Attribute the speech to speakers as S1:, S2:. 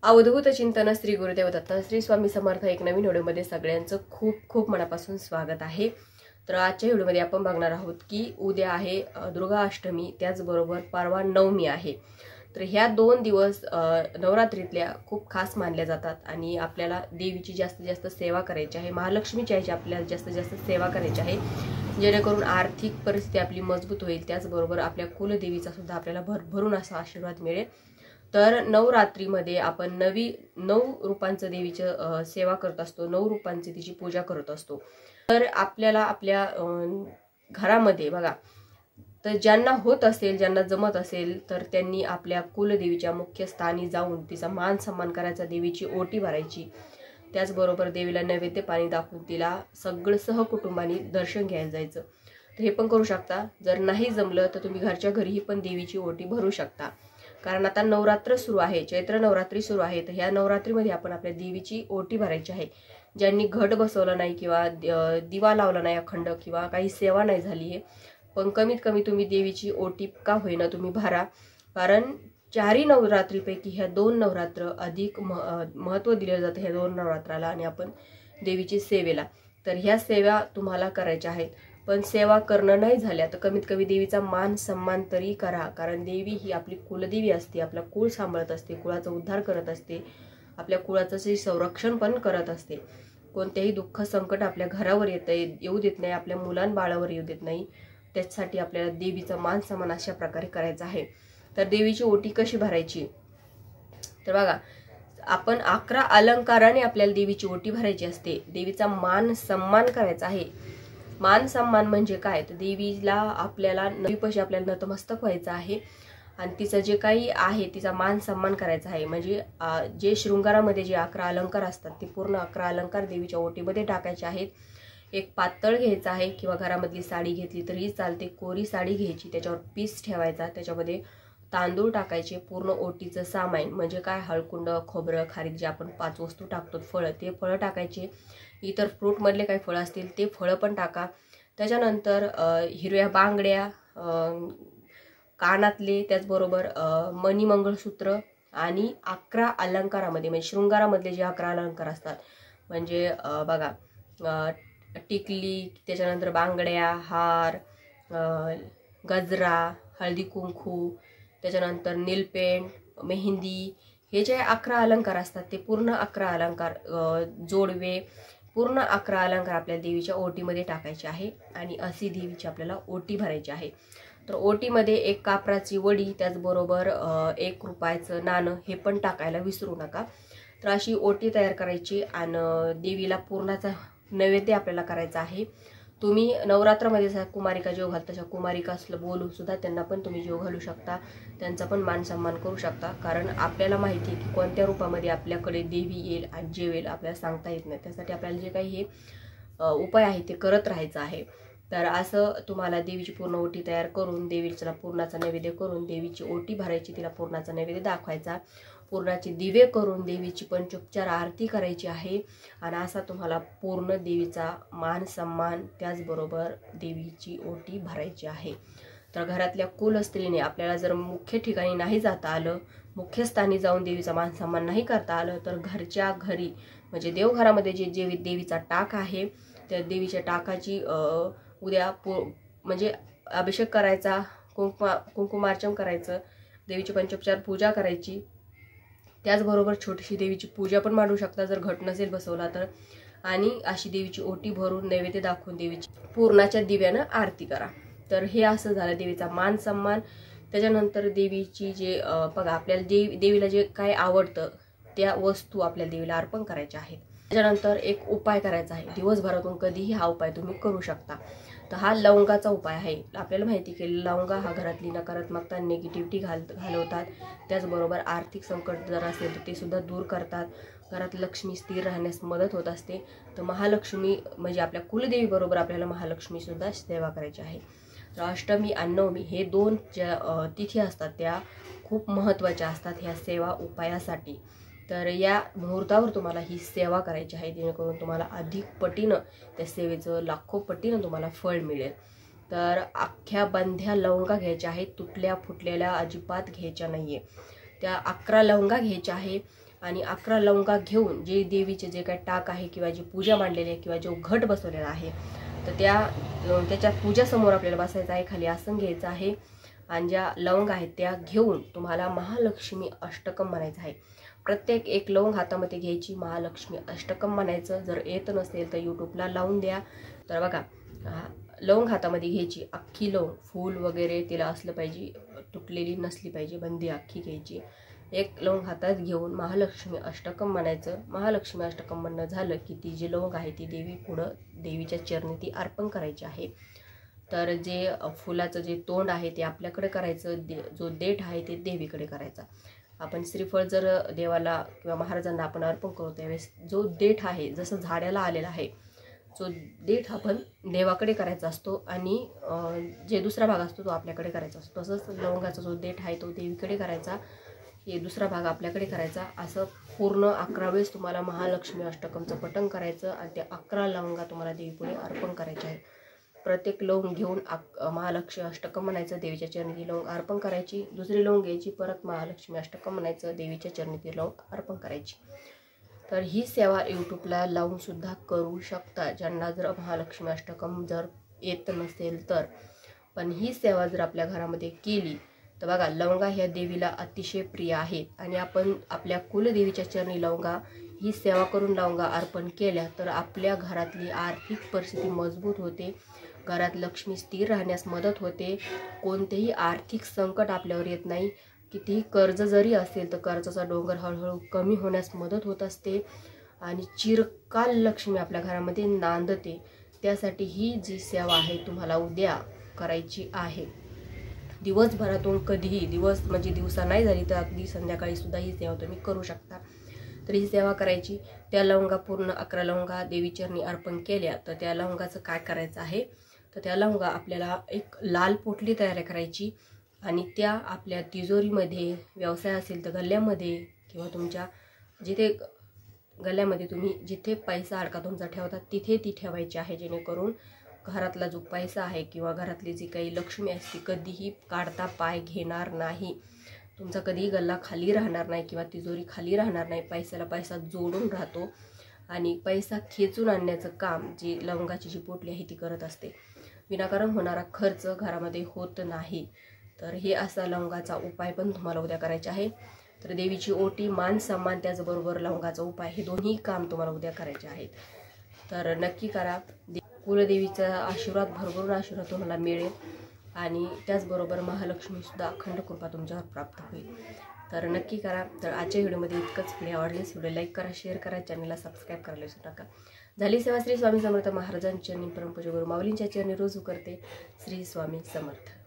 S1: अवधूत चिंतन श्री गुरुदेव दत्त श्री स्वामी समर्थ एक नवीन व्हिडिओमध्ये सगळ्यांचं खूप खूप मनापासून स्वागत आहे। तर आजच्या व्हिडिओमध्ये आपण बघणार आहोत की उद्या आहे दुर्गा अष्टमी, त्याचबरोबर परवा नवमी आहे। तर ह्या 2 दिवस नवरात्रीतल्या खूप खास मानल्या जातात आणि आपल्याला देवीची जास्तीत जास्त सेवा करायची आहे। महालक्ष्मीची आहे आपल्याला जास्तीत जास्त सेवा करायची आहे, जेणेकरून आर्थिक परिस्थिती आपली मजबूत होईल, त्याचबरोबर आपल्या कुलदेवीचा सुद्धा आपल्याला भरभरून असा आशीर्वाद मिळेल। तर नवरात्रीमध्ये आपण 9 रूपांचं देवीचं सेवा करत असतो, 9 रूपांची तिची पूजा करत असतो। तर आपल्याला आपल्या घरामध्ये बघा, तर ज्यांना होत असेल, ज्यांना जमत असेल, तर त्यांनी आपल्या कुलदेवीच्या मुख्य स्थानी जाऊन तिचा मान सन्मान करायचा, देवीची ओटी भरायची, त्याचबरोबर देवीला नैवेद्य पाणी दाखवून तिला सगळं सहकुटुंबानी दर्शन घ्यायला जायचं। तर हे पण करू शकता। जर नाही जमलं तर तुम्ही घरच्या घरीही पण देवीची ओटी भरू शकता, कारण आता नवरात्र सुरू आहे, चैत्र नवरात्री सुरू आहे। तर ह्या नवरात्रीमध्ये आपण आपल्या देवीची ओटी भरायची आहे। ज्यांनी घट बसवलं नाही किंवा दिवा लावला नाही अखंड किंवा काही सेवा नाही झाली आहे, पण कमीत कमी तुम्ही देवीची ओटी का होईना तुम्ही भरा, कारण 4 नवरात्रीपैकी ह्या 2 नवरात्र अधिक महत्त्व दिले जाते ह्या 2 नवरात्राला आणि आपण देवीची सेवेला। तर ह्या सेवा तुम्हाला करायच्या आहेत, पण सेवा करणं नाही झाल्या तर कमीत कमी देवीचा मान सन्मान तरी करा, कारण देवी ही आपली कुलदेवी असते, आपला कुळ सांभाळत असते, कुळाचा उद्धार करत असते, आपल्या कुळाचं संरक्षण पण करत असते। कोणतेही दुःख संकट आपल्या घरावर येऊ देत नाही, आपल्या मुलांबाळावर येऊ देत नाही। त्यासाठी आपल्याला देवीचा मान सन्मान अशा प्रकारे करायचा आहे। तर देवीची ओटी कशी भरायची, तर बघा, आपण 11 अलंकाराने आपल्याला देवीची ओटी भरायची असते। देवीचा मान सन्मान करायचा आहे। मान सन्मान म्हणजे काय, तर देवीला आपल्याला नवीपशी आपल्याला नतमस्तक व्हायचं आहे आणि तिचं जे काही आहे तिचा मान सन्मान करायचा आहे। म्हणजे जे शृंगारामध्ये जे 11 अलंकार असतात ते पूर्ण 11 अलंकार देवीच्या ओटीमध्ये टाकायचे आहेत। एक पातळ घ्यायचा आहे किंवा घरामधली साडी घेतली तरी चालते, कोरी साडी घ्यायची, त्याच्यावर पीस ठेवायचा, त्याच्यामध्ये तांदूळ टाकायचे, पूर्ण ओटीचं सामान म्हणजे काय, हळकुंड, खोबरं, खारीक, जे आपण 5 वस्तू टाकतो, फळं, ते फळं टाकायचे, इतर फ्रूट मधले काही फळं असतील ते फळं पण टाका। त्याच्यानंतर हिरव्या बांगड्या, कानातले, त्याचबरोबर मणी, मंगळसूत्र आणि 11 अलंकारामध्ये म्हणजे शृंगारामधले जे 11 अलंकार असतात, म्हणजे बघा, टिकली, त्याच्यानंतर बांगड्या, हार, गजरा, हळदी कुंकू, त्याच्यानंतर नीलपेंट, मेहंदी, हे जे 11 अलंकार असतात ते पूर्ण 11 अलंकार, जोडवे, पूर्ण 11 अलंकार आपल्या देवीच्या ओटीमध्ये टाकायचे आहे आणि अशी देवीची आपल्याला ओटी भरायची आहे। तर ओटीमध्ये एक कापराची वडी, त्याचबरोबर 1 रुपयाचं नाणं हे पण टाकायला विसरू नका। तर अशी ओटी तयार करायची आणि देवीला पूर्णाचा नैवेद्य आपल्याला करायचा आहे। तुम्ही नवरात्रामध्ये कुमारिका जेव घालता, तशा कुमारिका बोलून सुद्धा त्यांना पण तुम्ही जेव घालू शकता, त्यांचा पण मान सन्मान करू शकता, कारण आपल्याला माहिती आहे की कोणत्या रूपामध्ये आपल्याकडे देवी येईल आणि जेवेल आपल्याला सांगता येत नाही। त्यासाठी आपल्याला जे काही हे उपाय आहे ते करत राहायचं आहे। तर असं तुम्हाला देवीची पूर्ण ओटी तयार करून देवीला पूर्णाचा नैवेद्य करून देवीची ओटी भरायची, तिला पूर्णाचा नैवेद्य दाखवायचा, पूर्णाचे दिवे करून देवीची पंचोपचार आरती करायची आहे आणि असा तुम्हाला पूर्ण देवीचा मान सन्मान, त्याचबरोबर देवीची ओटी भरायची आहे। तर घरातल्या कुल स्त्रीने आपल्याला जर मुख्य ठिकाणी नाही जाता आलं, मुख्य स्थानी जाऊन देवीचा मान सन्मान नाही करता आलं, तर घरच्या घरी म्हणजे देवघरामध्ये जे देवीचा टाक आहे त्या देवीच्या टाकाची उद्या म्हणजे अभिषेक करायचा, कुंकुमार्चन करायचं, देवीची पंचोपचार पूजा करायची, त्याचबरोबर छोटीशी देवीची पूजा पण मांडू शकता जर घट नसेल बसवला तर, आणि अशी देवीची ओटी भरून नैवेद्य दाखवून देवीची पूर्णाच्या दिव्यानं आरती करा। तर हे असं झालं देवीचा मान सन्मान। त्याच्यानंतर देवीची जे बघा, आपल्याला देवीला जे काय आवडतं त्या वस्तू आपल्या देवीला अर्पण करायच्या आहेत। त्याच्यानंतर एक उपाय करायचा आहे, दिवसभरातून कधीही हा उपाय तुम्ही करू शकता। तर हा लवंगाचा उपाय आहे। आपल्याला माहिती की लवंगा हा घरातली नकारात्मकता, निगेटिव्हिटी घालवतात, त्याचबरोबर आर्थिक संकट जर असेल तर ते सुद्धा दूर करतात, घरात लक्ष्मी स्थिर राहण्यास मदत होत असते। तर महालक्ष्मी म्हणजे आपल्या कुलदेवी बरोबर आपल्याला महालक्ष्मी सुद्धा सेवा करायची आहे। तर अष्टमी आणि नवमी हे 2 ज्या तिथी असतात त्या खूप महत्त्वाच्या असतात ह्या सेवा उपायासाठी। तर या मुहूर्तावर तुम्हाला ही सेवा करायची आहे, जेणेकरून तुम्हाला अधिक पटीनं त्या सेवेचं लाखो पटीनं तुम्हाला फळ मिळेल। तर अख्ख्या बंध्या लवंगा घ्यायच्या आहेत, तुटल्या फुटलेल्या अजिबात घ्यायच्या नाहीये। त्या 11 लवंगा घ्यायच्या आहे आणि 11 लवंगा घेऊन जे देवीचे जे काही टाक आहे किंवा जी पूजा मांडलेली आहे किंवा जो घट बसवलेला आहे तर त्याच्या पूजासमोर आपल्याला बसायचं आहे, खाली आसन घ्यायचं आहे आणि ज्या लवंग आहेत त्या घेऊन तुम्हाला महालक्ष्मी अष्टकम म्हणायचं आहे. प्रत्येक एक लवंग हातामध्ये घ्यायची, महालक्ष्मी अष्टकम म्हणायचं. जर येत नसेल तर यूट्यूबला लावून द्या. तर बघा, लवंग हातामध्ये घ्यायची, अख्खी लवंग, फूल वगैरे तिला असलं पाहिजे, तुटलेली नसली पाहिजे, बंदी अख्खी घ्यायची. एक लवंग हातात घेऊन महालक्ष्मी अष्टकम म्हणायचं. महालक्ष्मी अष्टकम म्हणणं झालं की ती जी लवंग आहे ती देवी पुढं देवीच्या चरणी ती अर्पण करायची आहे. तर जे फुलाचं जे तोंड आहे ते आपल्याकडे करायचं, जो देठ आहे ते देवीकडे करायचा. आपण श्रीफळ जर देवाला किंवा महाराजांना आपण अर्पण करू त्यावेळेस जो देठ आहे, जसं झाडाला आलेला आहे, जो देठ आपण देवाकडे करायचा असतो आणि जे दुसरा भाग असतो तो आपल्याकडे करायचा असतो. तसंच लवंगाचा जो देठ आहे तो देवीकडे करायचा, हे दुसरा भाग आपल्याकडे करायचा. असं पूर्ण 11 वेळेस तुम्हाला महालक्ष्मी अष्टकमचं पठण करायचं आणि त्या 11 लवंगा तुम्हाला देवीपुढे अर्पण करायच्या आहेत. प्रत्येक लवंग घेऊन महालक्ष्मी अष्टकम म्हणायचं, देवीच्या चरणी ती लवंग अर्पण करायची. दुसरी लवंग घ्यायची, परत महालक्ष्मी अष्टकम म्हणायचं, देवीच्या चरणी ती लवंग अर्पण करायची. तर ही सेवा यूट्यूबला लावून सुद्धा करू शकता, ज्यांना जर महालक्ष्मी अष्टकम जर येत नसेल तर. पण ही सेवा जर आपल्या घरामध्ये केली तर बघा, लवंगा ह्या देवीला अतिशय प्रिय आहेत आणि आपण आपल्या कुलदेवीच्या चरणी लवंगा ही सेवा करून लवंगा अर्पण केल्या तर आपल्या घरातली आर्थिक परिस्थिती मजबूत होते, घरात लक्ष्मी स्थिर राहण्यास मदत होते, कोणतेही आर्थिक संकट आपल्यावर येत नाही. कितीही कर्ज जरी असेल तर कर्जाचा डोंगर हळूहळू कमी होण्यास मदत होत असते आणि चिरकाल लक्ष्मी आपल्या घरामध्ये नांदते. त्यासाठी ही जी सेवा आहे तुम्हाला उद्या करायची आहे. दिवसभरातून कधीही, दिवस म्हणजे दिवसा नाही झाली तर अगदी संध्याकाळी सुद्धा ही सेवा तुम्ही करू शकता. तर ही सेवा करायची. त्या लवंगा पूर्ण 11 लवंगा देवीचरणी अर्पण केल्या तर त्या लवंगाचं काय करायचं आहे, तर त्या लवंगा आपल्याला एक लाल पोटली तयार करायची आणि त्या आपल्या तिजोरीमध्ये, व्यवसाय असेल तर गल्ल्यामध्ये किंवा तुमच्या जिथे गल्ल्यामध्ये तुम्ही जिथे पैसा अडका तुमचा ठेवतात तिथे ती ठेवायची आहे, जेणेकरून घरातला जो पैसा आहे किंवा घरातली जी काही लक्ष्मी असते कधीही काढता पाय घेणार नाही. तुमचा कधीही गल्ला खाली राहणार नाही किंवा तिजोरी खाली राहणार नाही. पैशाला पैसा जोडून राहतो आणि पैसा खेचून आणण्याचं काम जी लवंगाची जी पोटली आहे ती करत असते. विनाकारण होणारा खर्च घरामध्ये होत नाही. तर हे असा लवंगाचा उपाय पण तुम्हाला उद्या करायचा आहे. तर देवीची ओटी, मान सन्मान, त्याचबरोबर लवंगाचा उपाय, हे दोन्ही काम तुम्हाला उद्या करायचे आहेत. तर नक्की करा. कुलदेवीचा आशीर्वाद, भरभरून आशीर्वाद तुम्हाला मिळेल आणि त्याचबरोबर महालक्ष्मीसुद्धा अखंड कृपा तुमच्यावर प्राप्त होईल. तर नक्की करा. तर आजच्या व्हिडिओमध्ये इतकंच. व्हिडिओ आवडल्यास व्हिडिओ लाईक करा, शेअर करा, चॅनलला सबस्क्राईब करायला विसरू नका. झाली सेवा श्री स्वामी समर्थ महाराजांच्या चरणी, परमपूज्य गुरु माऊलींच्या चरणी रोज करते. श्री स्वामी समर्थ.